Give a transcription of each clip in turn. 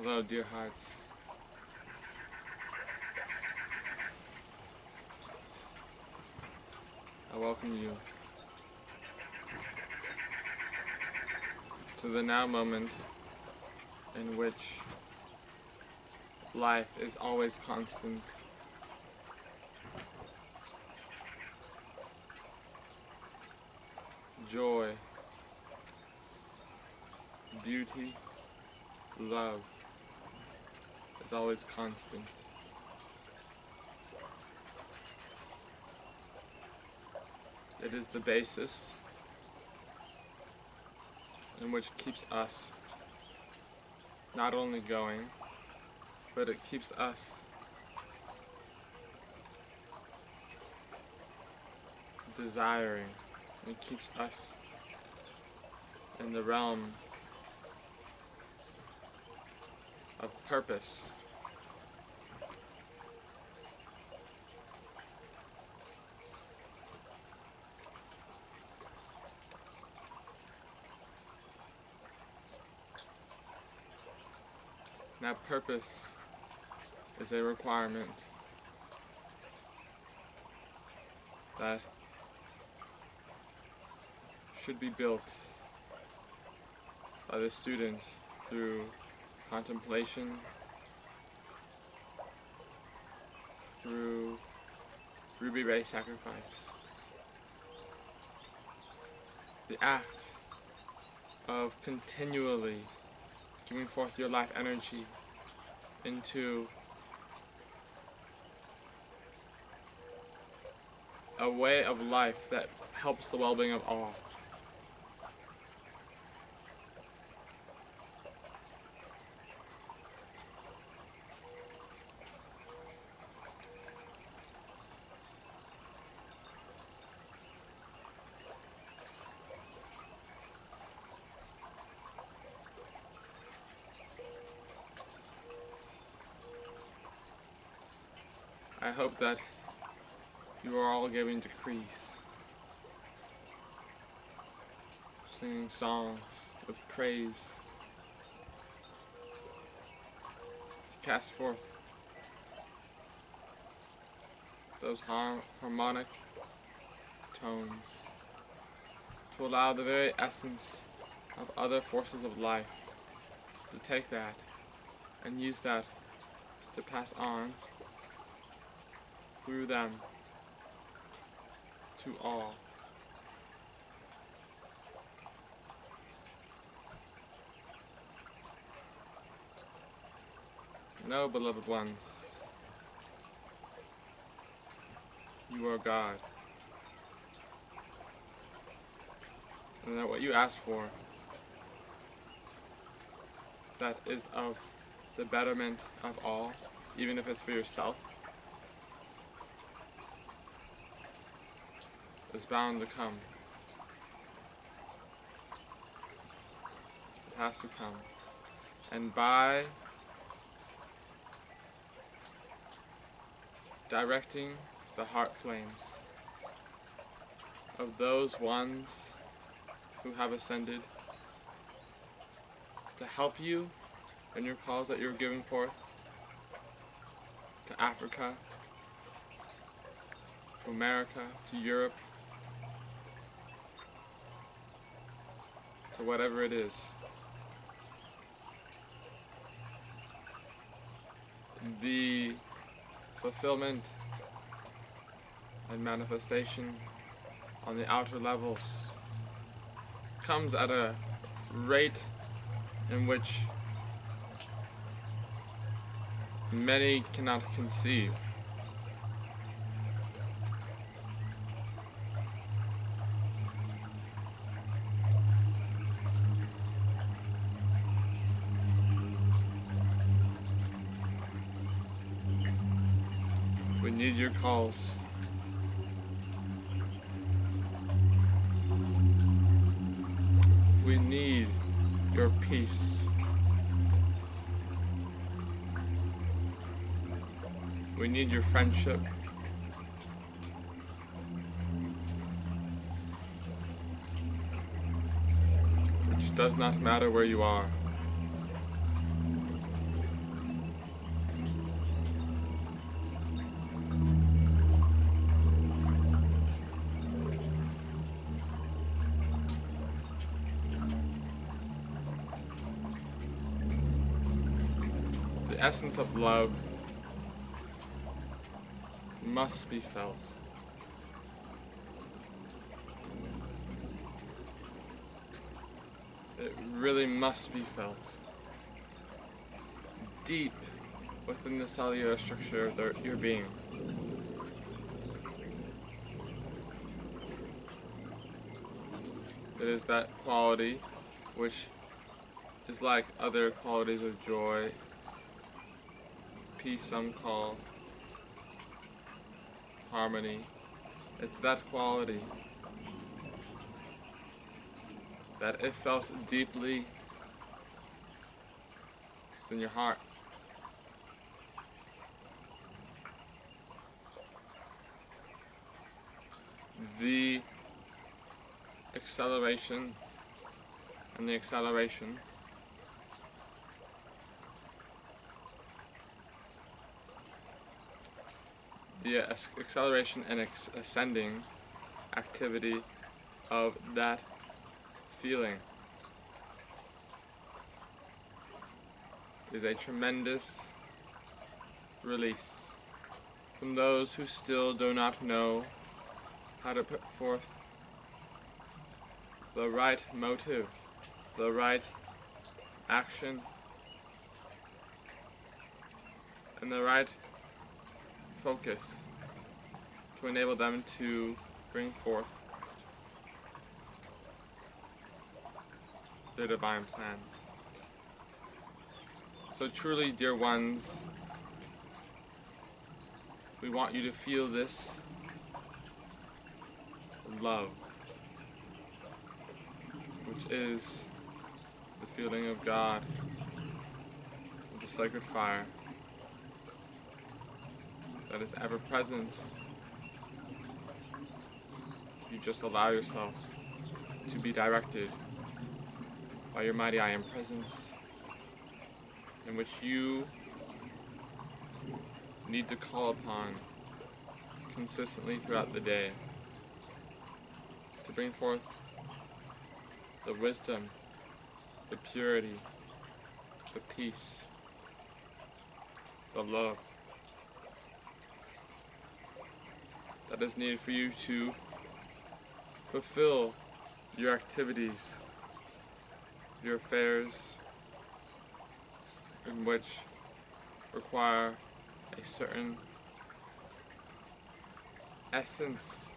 Hello, dear hearts. I welcome you to the now moment in which life is always constant. Joy, beauty, love is always constant. It is the basis in which keeps us not only going, but it keeps us desiring. It keeps us in the realm of purpose. Now, purpose is a requirement that should be built by the student through contemplation, through ruby ray sacrifice. The act of continually giving forth your life energy into a way of life that helps the well-being of all. I hope that you are all giving decrees, singing songs of praise, to cast forth those harmonic tones, to allow the very essence of other forces of life to take that and use that to pass on through them to all. No, beloved ones, you are God, and that what you ask for, that is of the betterment of all, even if it's for yourself, is bound to come. It has to come. And by directing the heart flames of those ones who have ascended to help you in your calls that you're giving forth to Africa, to America, to Europe, to whatever it is. The fulfillment and manifestation on the outer levels comes at a rate in which many cannot conceive. We need your calls. We need your peace. We need your friendship. Which does not matter where you are. essence of love must be felt. It really must be felt deep within the cellular structure of your being. It is that quality which is like other qualities of joy, peace some call, harmony. It's that quality that if felt deeply in your heart, the acceleration and the acceleration and ascending activity of that feeling is a tremendous release from those who still do not know how to put forth the right motive, the right action, and the right focus to enable them to bring forth the divine plan. So truly, dear ones, we want you to feel this love, which is the feeling of God, of the sacred fire that is ever present if you just allow yourself to be directed by your mighty I Am presence, in which you need to call upon consistently throughout the day to bring forth the wisdom, the purity, the peace, the love that is needed for you to fulfill your activities, your affairs, in which require a certain essence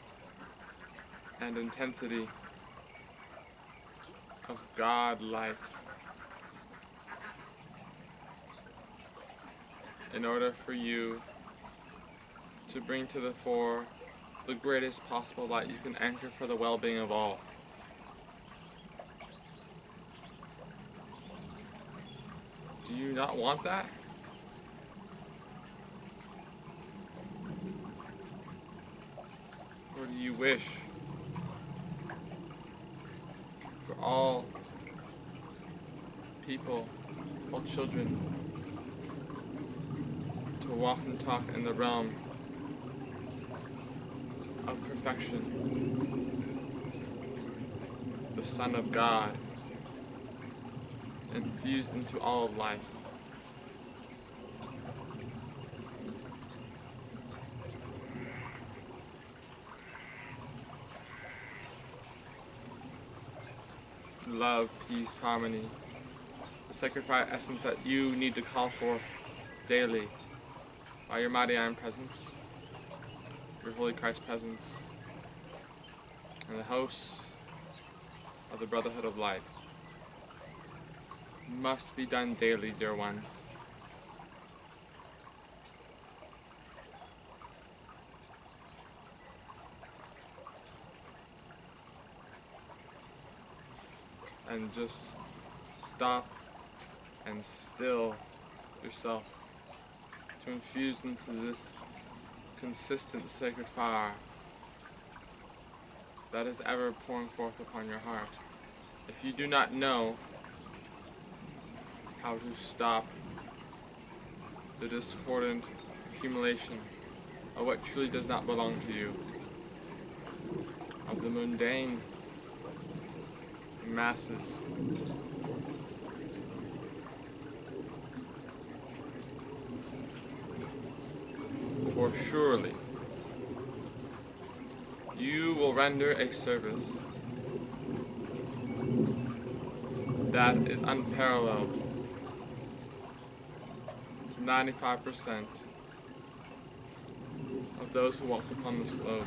and intensity of God light in order for you to bring to the fore the greatest possible light you can anchor for the well-being of all. Do you not want that? Or do you wish for all people, all children, to walk and talk in the realm of perfection, the Son of God, infused into all of life? Love, peace, harmony, the sacred fire essence that you need to call forth daily by your mighty I Am presence, your Holy Christ presence, and the hosts of the Brotherhood of Light must be done daily, dear ones. And just stop and still yourself to infuse into this consistent sacred fire that is ever pouring forth upon your heart. If you do not know how to stop the discordant accumulation of what truly does not belong to you, of the mundane masses, surely you will render a service that is unparalleled to 95% of those who walk upon this globe.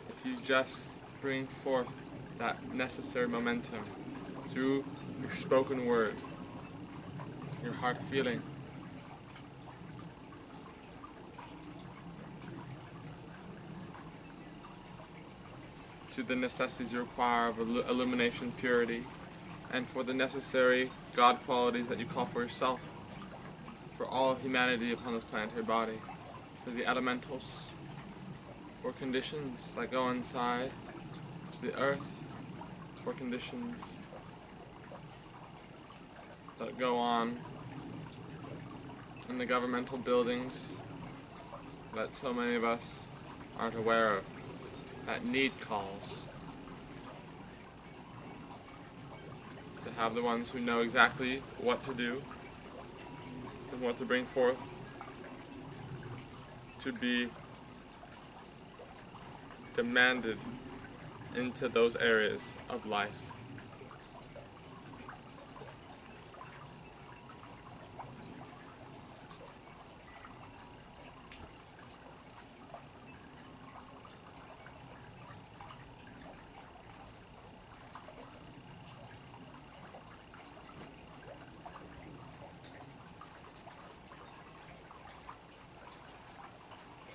If you just bring forth that necessary momentum through your spoken word, your heart feeling, to the necessities you require of illumination, purity, and for the necessary God qualities that you call for yourself, for all humanity upon this planetary body, for the elementals, for conditions that go inside the earth, for conditions that go on in the governmental buildings that so many of us aren't aware of, that need calls. To have the ones who know exactly what to do and what to bring forth to be demanded into those areas of life.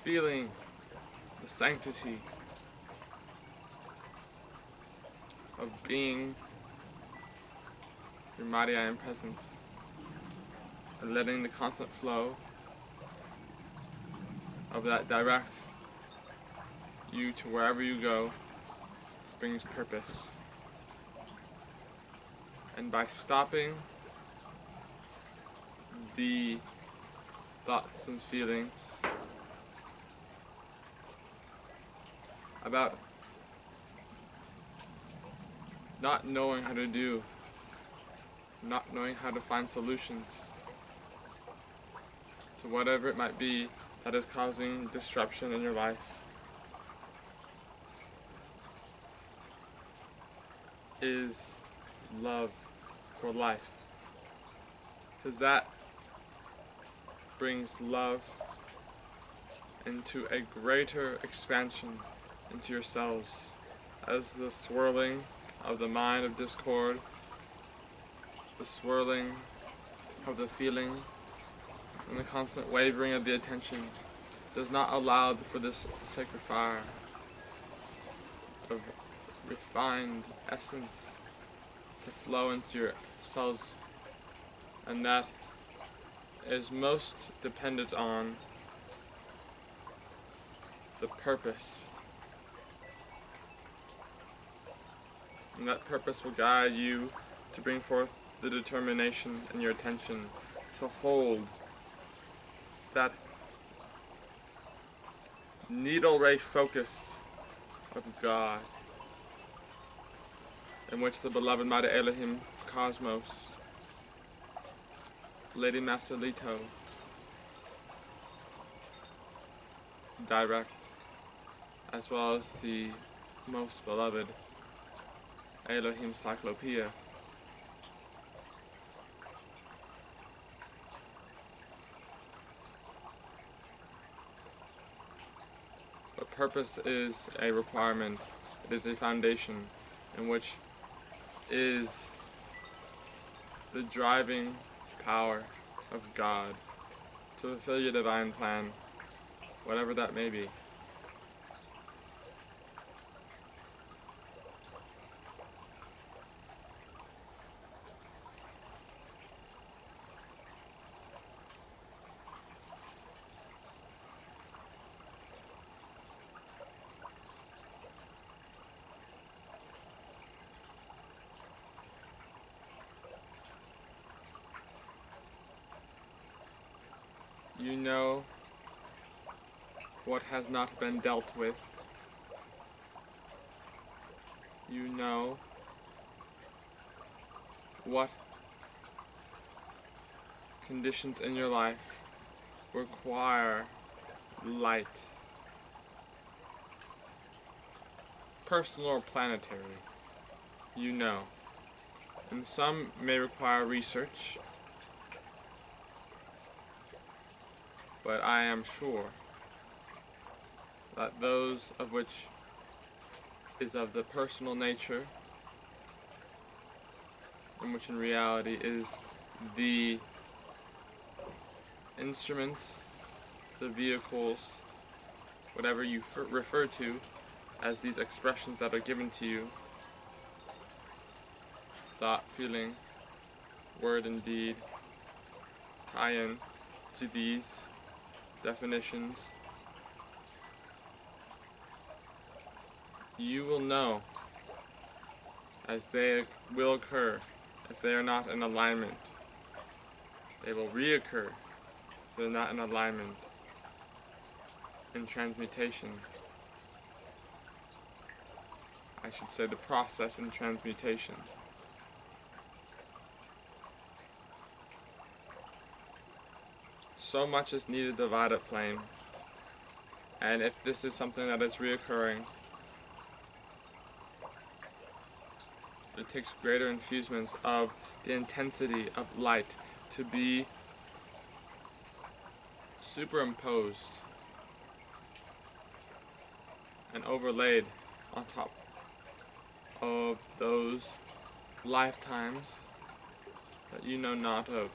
Feeling the sanctity of being your mighty I am presence, and letting the constant flow of that direct you to wherever you go brings purpose. And by stopping the thoughts and feelings about not knowing how to do, not knowing how to find solutions to whatever it might be that is causing disruption in your life, is love for life. Because that brings love into a greater expansion into yourselves, as the swirling of the mind of discord, the swirling of the feeling, and the constant wavering of the attention does not allow for this sacred fire of refined essence to flow into your cells, and that is most dependent on the purpose. And that purpose will guide you to bring forth the determination and your attention to hold that needle ray focus of God, in which the beloved Mighty Elohim Cosmos, Lady Master Leto, direct, as well as the most beloved Elohim Cyclopeia, but purpose is a requirement, it is a foundation, in which is the driving power of God to fulfill your divine plan, whatever that may be. You know what has not been dealt with. You know what conditions in your life require light, personal or planetary, you know. And some may require research, but I am sure that those of which is of the personal nature, and which in reality is the instruments, the vehicles, whatever you refer to as these expressions that are given to you, thought, feeling, word, and deed, tie in to these definitions, you will know as they will occur if they are not in alignment. They will reoccur if they're not in alignment in transmutation. I should say the process in transmutation. So much is needed of violet flame, and if this is something that is reoccurring, it takes greater infusements of the intensity of light to be superimposed and overlaid on top of those lifetimes that you know not of.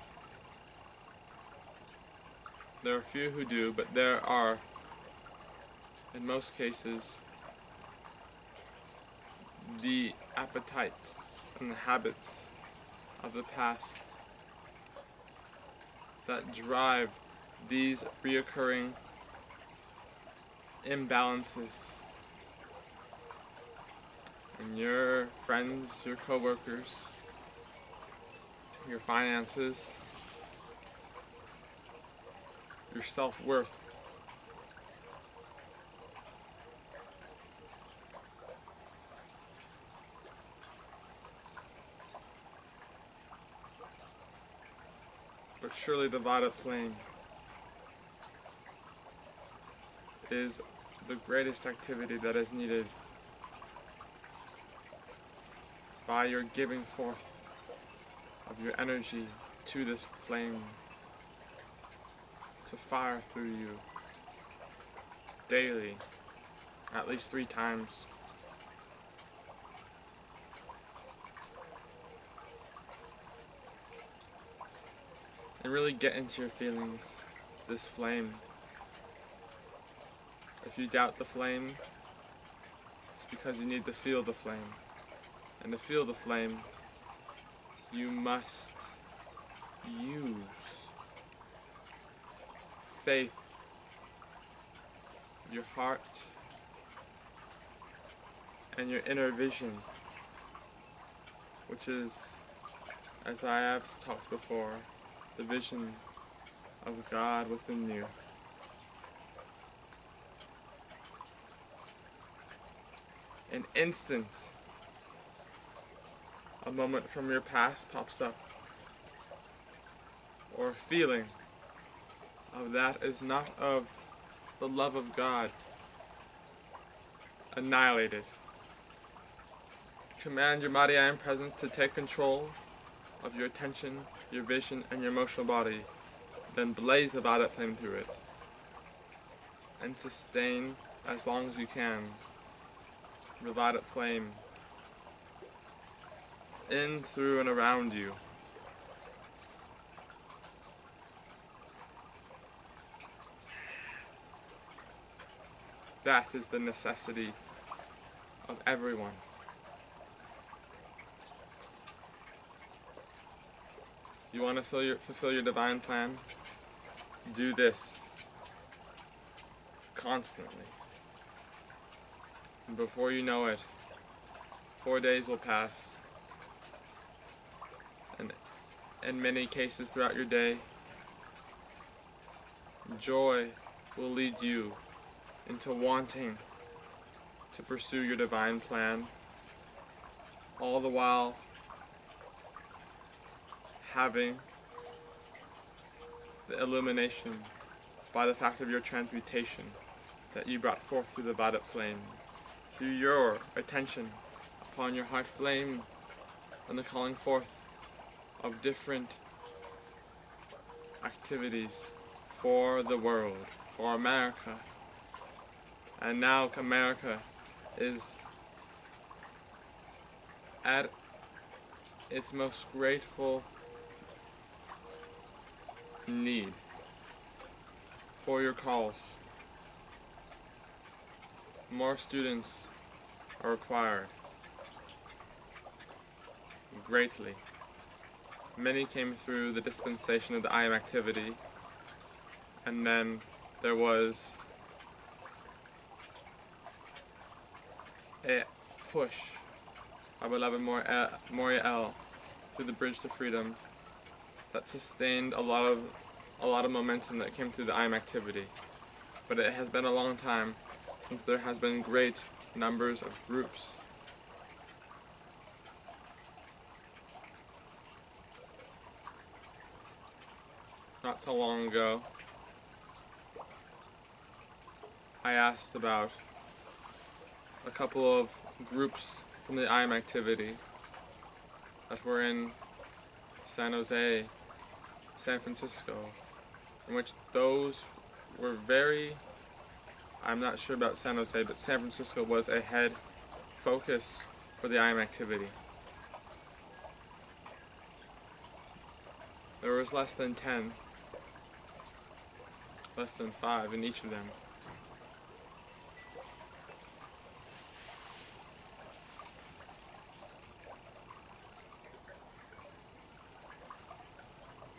There are few who do, but there are, in most cases, the appetites and the habits of the past that drive these reoccurring imbalances in your friends, your co-workers, your finances, your self-worth. But surely the violet flame is the greatest activity that is needed by your giving forth of your energy to this flame to fire through you daily, at least 3 times. And really get into your feelings, this flame. If you doubt the flame, it's because you need to feel the flame. And to feel the flame, you must use faith, your heart, and your inner vision, which is, as I have talked before, the vision of God within you. An instant, a moment from your past pops up, or a feeling of that is not of the love of God. Annihilate it. Command your mighty I Am presence to take control of your attention, your vision, and your emotional body. Then blaze the violet flame through it. And sustain as long as you can the violet flame in, through, and around you. That is the necessity of everyone. You want to fulfill your divine plan? Do this constantly. And before you know it, 4 days will pass. And in many cases throughout your day, joy will lead you into wanting to pursue your divine plan, all the while having the illumination by the fact of your transmutation that you brought forth through the violet flame, through your attention upon your heart flame, and the calling forth of different activities for the world, for America. And now America is at its most grateful need for your calls. More students are required greatly. Many came through the dispensation of the I Am activity, and then there was a push by beloved Moriel through the bridge to freedom that sustained a lot of momentum that came through the I Am activity. But it has been a long time since there has been great numbers of groups. Not so long ago, I asked about a couple of groups from the I Am activity that were in San Jose, San Francisco, in which those were very, I'm not sure about San Jose, but San Francisco was a head focus for the I Am activity. There was less than 10, less than 5 in each of them.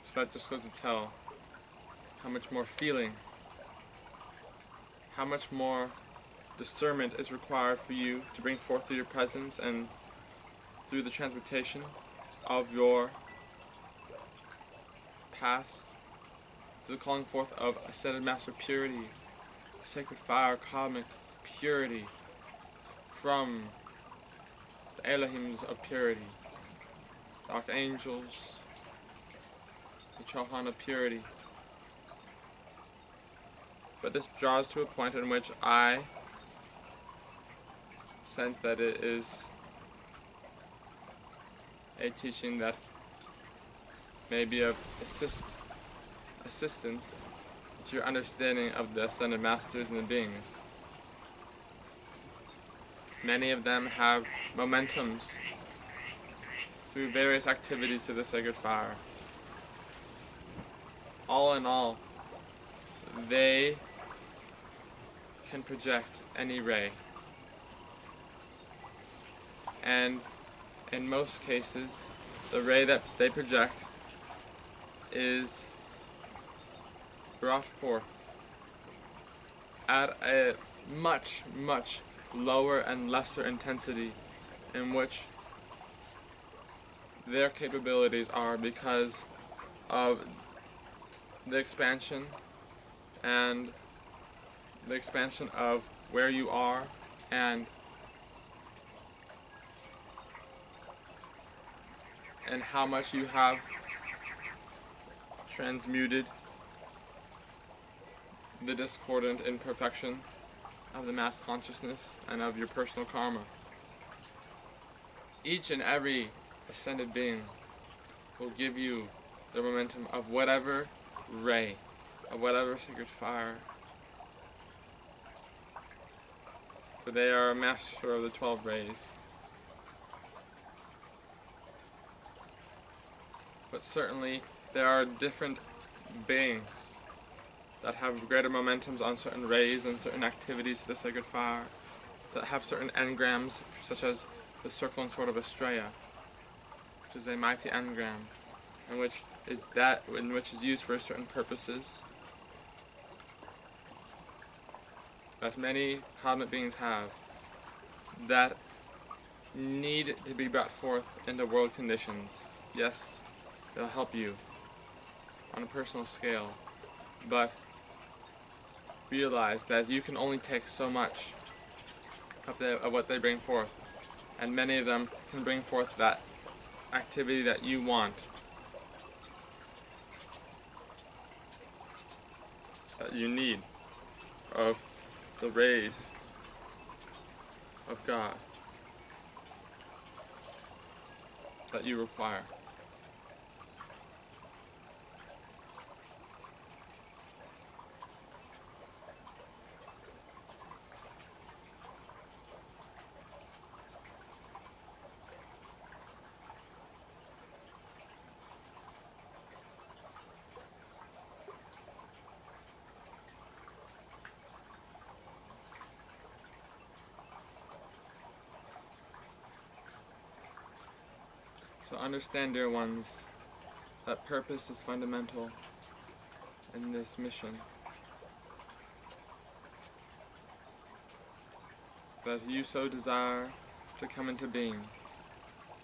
So that just goes to tell how much more feeling, how much more discernment is required for you to bring forth through your presence and through the transmutation of your past, to the calling forth of ascended master purity, sacred fire, cosmic purity from the Elohims of purity, the archangels, the Chohan of purity. But this draws to a point in which I sense that it is a teaching that may be of assistance to your understanding of the Ascended Masters and the beings. Many of them have momentums through various activities of the sacred fire. All in all, they can project any ray. And in most cases, the ray that they project is brought forth at a much, much lower and lesser intensity in which their capabilities are, because of the expansion and the expansion of where you are and how much you have transmuted the discordant imperfection of the mass consciousness and of your personal karma. Each and every ascended being will give you the momentum of whatever ray, of whatever sacred fire, for they are a master of the 12 rays. But certainly there are different beings that have greater momentums on certain rays and certain activities of the sacred fire, that have certain engrams, such as the circle and sword of Estrella, which is a mighty engram, and which is used for certain purposes that many cosmic beings have, that need to be brought forth into world conditions. Yes, they'll help you on a personal scale, but realize that you can only take so much of what they bring forth, and many of them can bring forth that activity that you want. that you need of the rays of God that you require. So understand, dear ones, that purpose is fundamental in this mission. That you so desire to come into being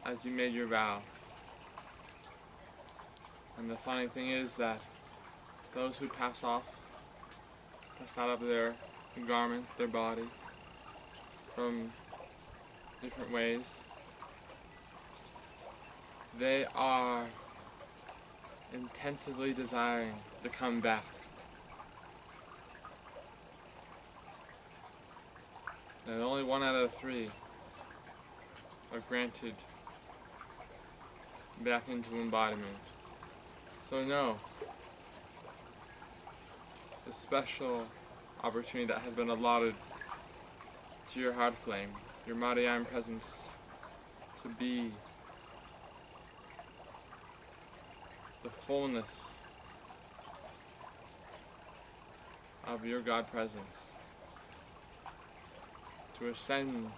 as you made your vow. And the funny thing is that those who pass out of their garment, their body, from different ways, they are intensively desiring to come back. And only 1 out of 3 are granted back into embodiment. So know the special opportunity that has been allotted to your heart flame, your mighty iron presence, to be the fullness of your God presence, to ascend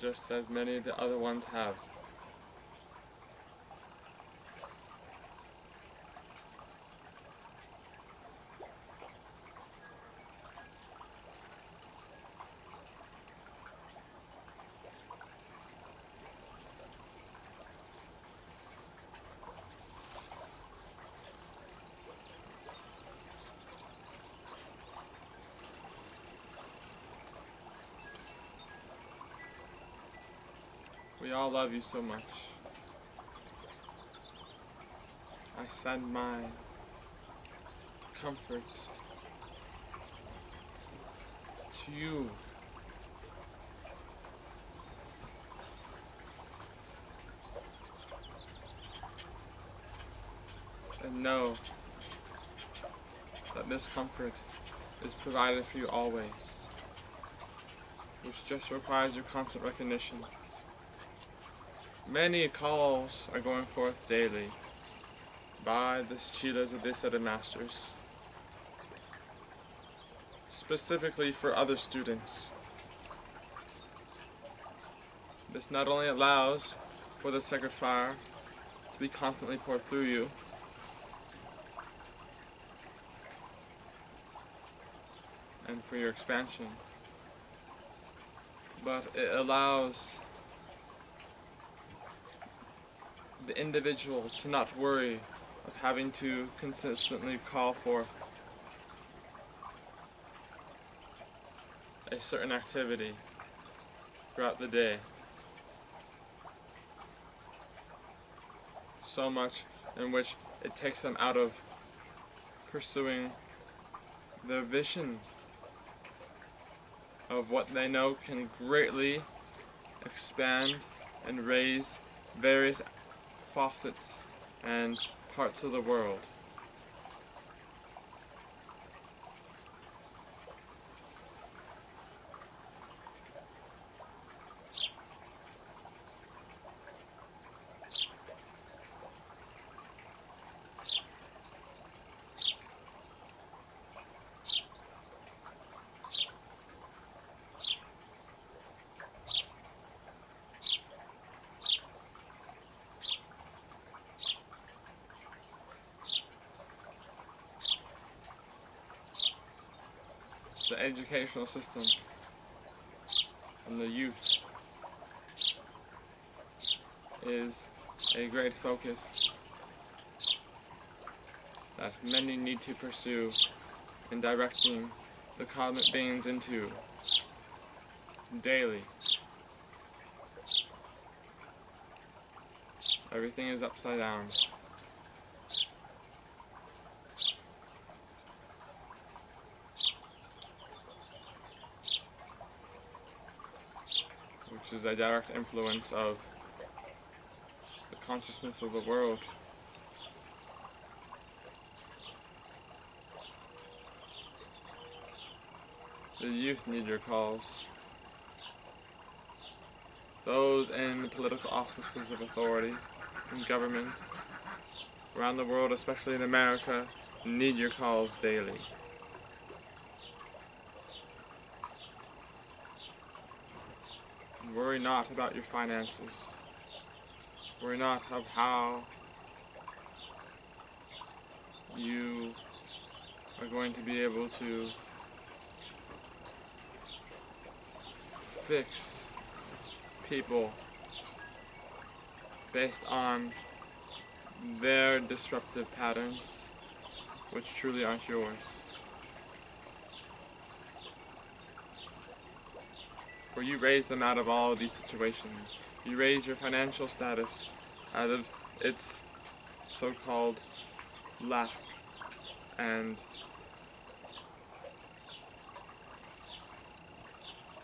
just as many of the other ones have. We all love you so much. I send my comfort to you. And know that this comfort is provided for you always, which just requires your constant recognition. Many calls are going forth daily by the cheetahs of this set of masters, specifically for other students. This not only allows for the sacred fire to be constantly poured through you, and for your expansion, but it allows the individual to not worry of having to consistently call forth a certain activity throughout the day. So much in which it takes them out of pursuing their vision of what they know can greatly expand and raise various facets and parts of the world. The educational system and the youth is a great focus that many need to pursue in directing the cosmic beings into daily. Everything is upside down. which is a direct influence of the consciousness of the world. The youth need your calls. Those in political offices of authority, in government, around the world, especially in America, need your calls daily. Worry not about your finances. Worry not of how you are going to be able to fix people based on their disruptive patterns, which truly aren't yours. For you raise them out of all of these situations. You raise your financial status out of its so-called lack and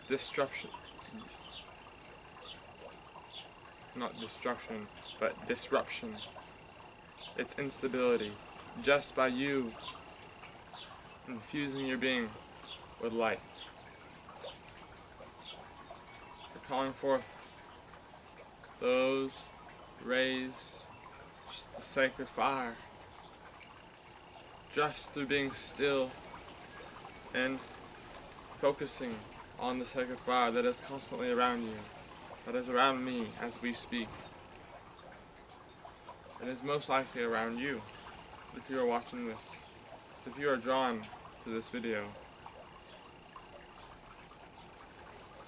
disruption. Not destruction, but disruption. Its instability, just by you infusing your being with light. You're calling forth those rays, just the sacred fire, just through being still and focusing on the sacred fire that is constantly around you, that is around me as we speak. It is most likely around you if you are watching this. So if you are drawn to this video,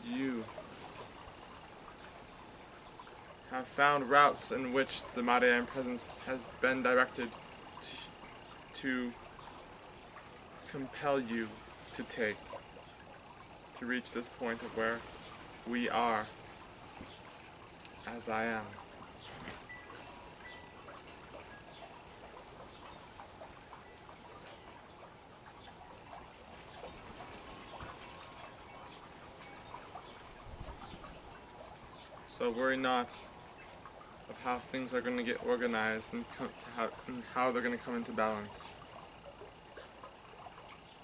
you have found routes in which the Mighty I Am Presence has been directed to compel you to take, to reach this point of where we are as I am. So worry not of how things are going to get organized and how they're going to come into balance.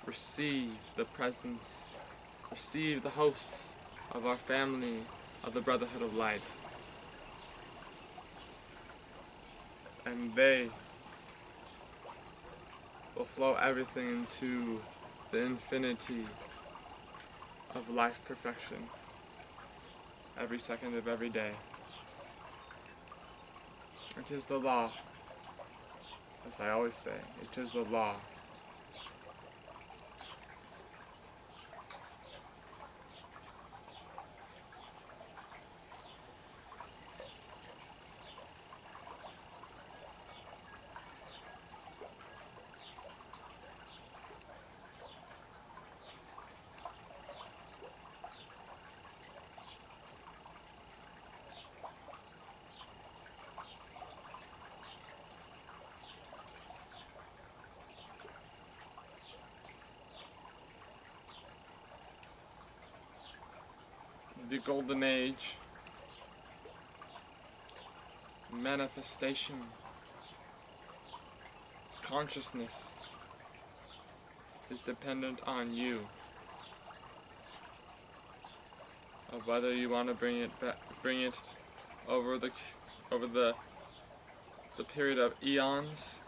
Receive the presence, receive the hosts of our family of the Brotherhood of Light. And they will flow everything into the infinity of life perfection every second of every day. It is the law. As I always say, it is the law. The golden age, manifestation, consciousness is dependent on you, of whether you want to bring it over the period of eons,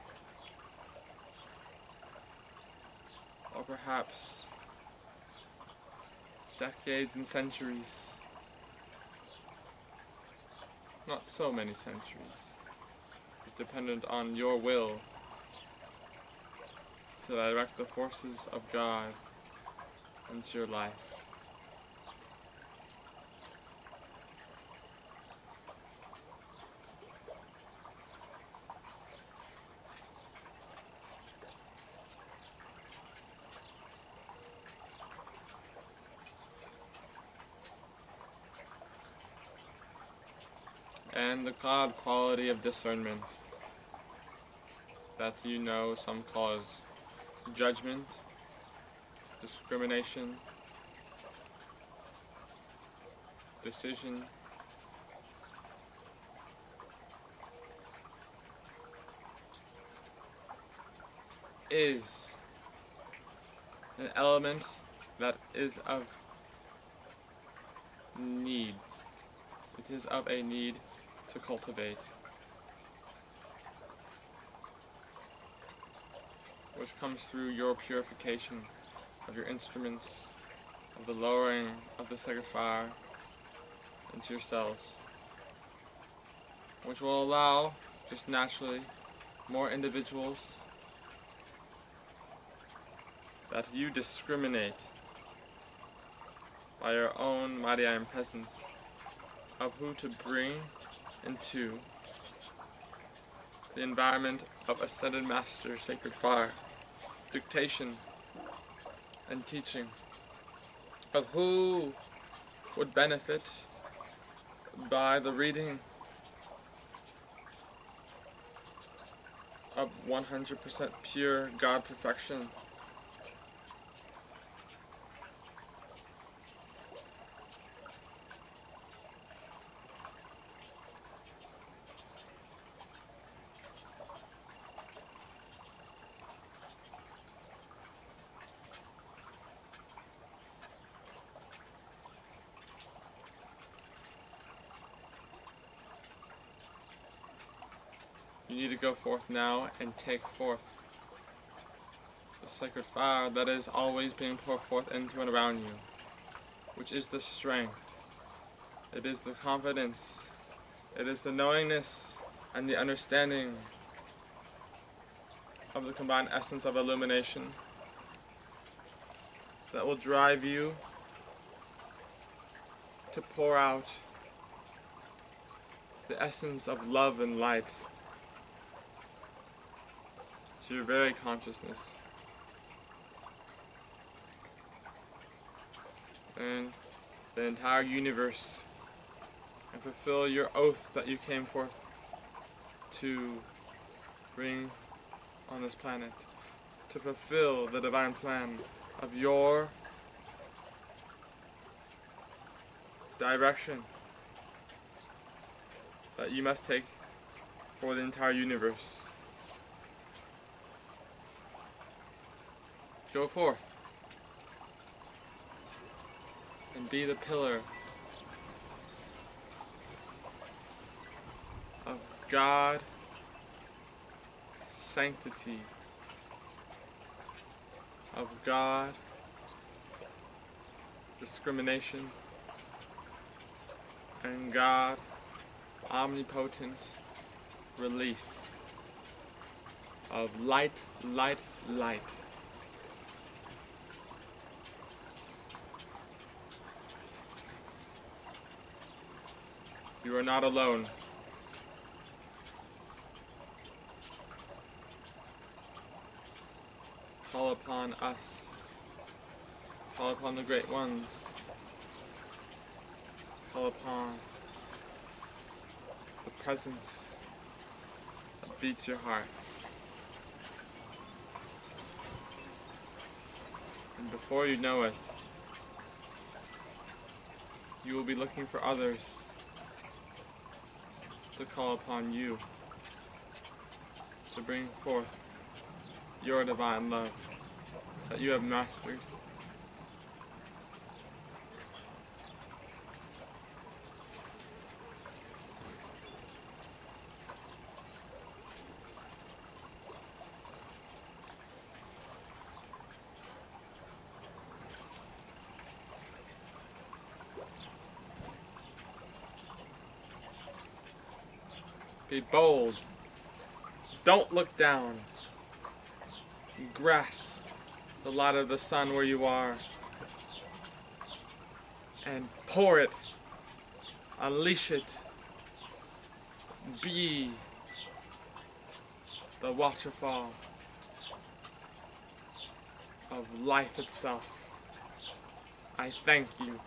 or perhaps decades and centuries. Not so many centuries. It's dependent on your will to direct the forces of God into your life. And the God quality of discernment that you know some call as judgment, discrimination, decision is an element that is of need. It is of a need to cultivate, which comes through your purification of your instruments, of the lowering of the sacred fire into your cells, which will allow, just naturally, more individuals that you discriminate by your own mighty iron presence of who to bring into the environment of Ascended Master Sacred Fire, dictation and teaching, of who would benefit by the reading of 100% pure God perfection. You need to go forth now and take forth the sacred fire that is always being poured forth into and around you, which is the strength, it is the confidence, it is the knowingness and the understanding of the combined essence of illumination that will drive you to pour out the essence of love and light to your very consciousness and the entire universe, and fulfill your oath that you came forth to bring on this planet, to fulfill the divine plan of your direction that you must take for the entire universe. Go forth and be the pillar of God, sanctity, of God, discrimination, and God, omnipotent release of light, light, light. You are not alone. Call upon us. Call upon the great ones. Call upon the presence that beats your heart. And before you know it, you will be looking for others to call upon you to bring forth your divine love that you have mastered. Be bold. Don't look down. Grasp the light of the sun where you are and pour it. Unleash it. Be the waterfall of life itself. I thank you.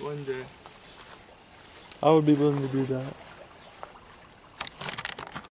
One day. I would be willing to do that.